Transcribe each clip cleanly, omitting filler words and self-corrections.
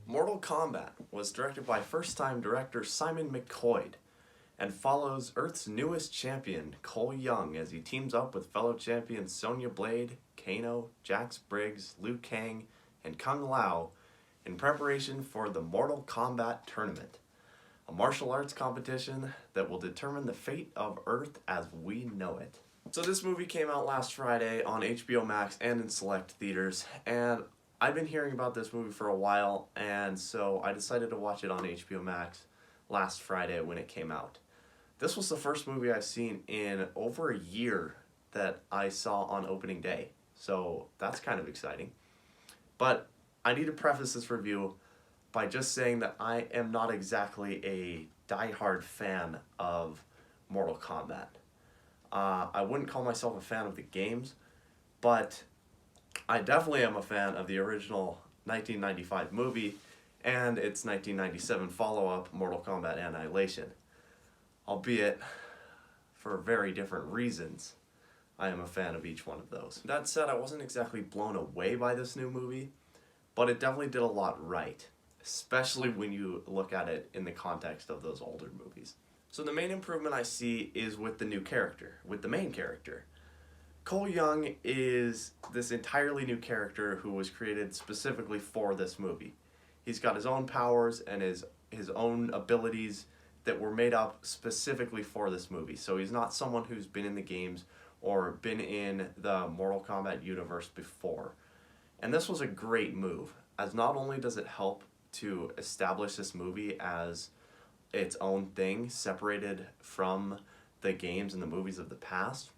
Mortal Kombat was directed by first-time director Simon McQuoid and follows Earth's newest champion, Cole Young, as he teams up with fellow champions Sonya Blade, Kano, Jax Briggs, Liu Kang, and Kung Lao in preparation for the Mortal Kombat tournament, a martial arts competition that will determine the fate of Earth as we know it. So this movie came out last Friday on HBO Max and in select theaters, and I've been hearing about this movie for a while, and so I decided to watch it on HBO Max last Friday when it came out. This was the first movie I've seen in over a year that I saw on opening day, so that's kind of exciting. But I need to preface this review by just saying that I am not exactly a die-hard fan of Mortal Kombat. I wouldn't call myself a fan of the games, but I definitely am a fan of the original 1995 movie and its 1997 follow-up, Mortal Kombat Annihilation. Albeit, for very different reasons, I am a fan of each one of those. That said, I wasn't exactly blown away by this new movie, but it definitely did a lot right, especially when you look at it in the context of those older movies. So the main improvement I see is with the new character, with the main character. Cole Young is this entirely new character who was created specifically for this movie. He's got his own powers and his own abilities that were made up specifically for this movie. So he's not someone who's been in the games or been in the Mortal Kombat universe before. And this was a great move, as not only does it help to establish this movie as its own thing, separated from the games and the movies of the past,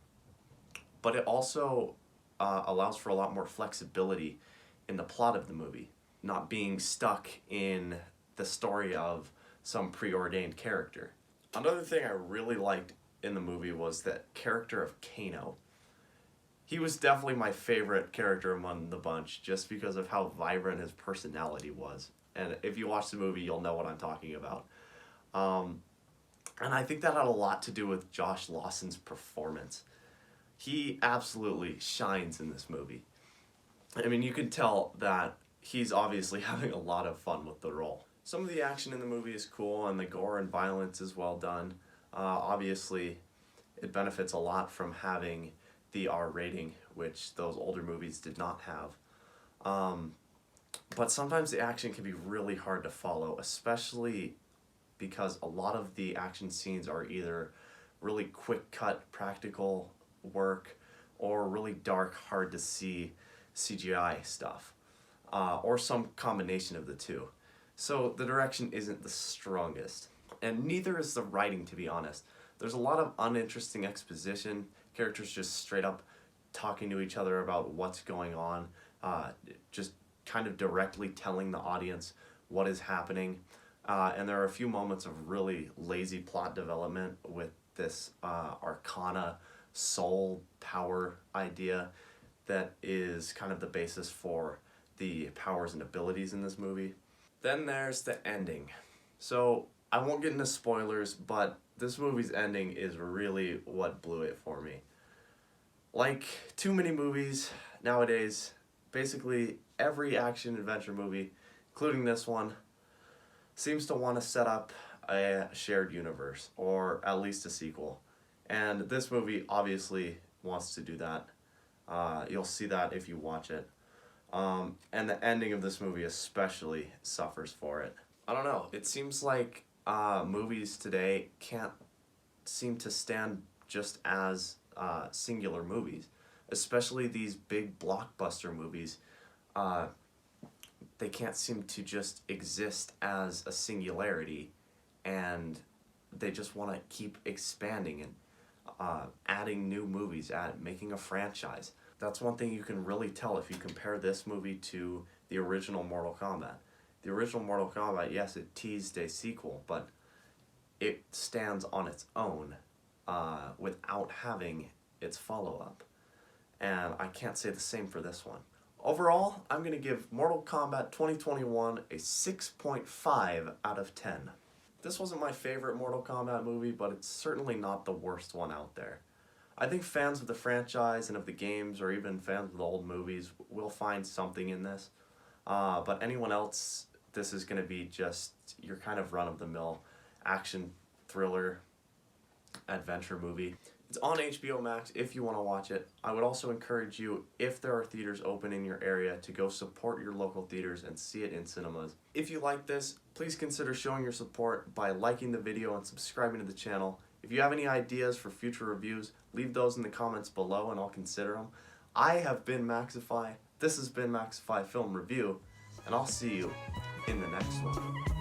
but it also allows for a lot more flexibility in the plot of the movie, not being stuck in the story of some preordained character. Another thing I really liked in the movie was the character of Kano. He was definitely my favorite character among the bunch, just because of how vibrant his personality was. And if you watch the movie, you'll know what I'm talking about. And I think that had a lot to do with Josh Lawson's performance. He absolutely shines in this movie. I mean, you can tell that he's obviously having a lot of fun with the role. Some of the action in the movie is cool, and the gore and violence is well done. Obviously, it benefits a lot from having the R rating, which those older movies did not have. But sometimes the action can be really hard to follow, especially because a lot of the action scenes are either really quick-cut practical work or really dark, hard to see CGI stuff, or some combination of the two. So the direction isn't the strongest, and neither is the writing, to be honest. There's a lot of uninteresting exposition, characters just straight up talking to each other about what's going on, just kind of directly telling the audience what is happening, and there are a few moments of really lazy plot development with this arcana soul power idea that is kind of the basis for the powers and abilities in this movie. Then there's the ending. So I won't get into spoilers, but this movie's ending is really what blew it for me. Like too many movies nowadays, basically every action adventure movie, including this one, seems to want to set up a shared universe, or at least a sequel. And this movie obviously wants to do that. You'll see that if you watch it. And the ending of this movie especially suffers for it. I don't know, it seems like movies today can't seem to stand just as singular movies. Especially these big blockbuster movies. They can't seem to just exist as a singularity, and they just want to keep expanding and adding new movies, making a franchise. That's one thing you can really tell if you compare this movie to the original Mortal Kombat. The original Mortal Kombat, yes, it teased a sequel, but it stands on its own without having its follow-up. And I can't say the same for this one. Overall, I'm going to give Mortal Kombat 2021 a 6.5 out of 10. This wasn't my favorite Mortal Kombat movie, but it's certainly not the worst one out there. I think fans of the franchise and of the games, or even fans of the old movies, will find something in this. But anyone else this is going to be just your kind of run-of-the-mill action thriller adventure movie. It's on HBO Max if you want to watch it. I would also encourage you, if there are theaters open in your area, to go support your local theaters and see it in cinemas. If you like this, please consider showing your support by liking the video and subscribing to the channel. If you have any ideas for future reviews, leave those in the comments below and I'll consider them. I have been Maxify. This has been Maxify Film Review, and I'll see you in the next one.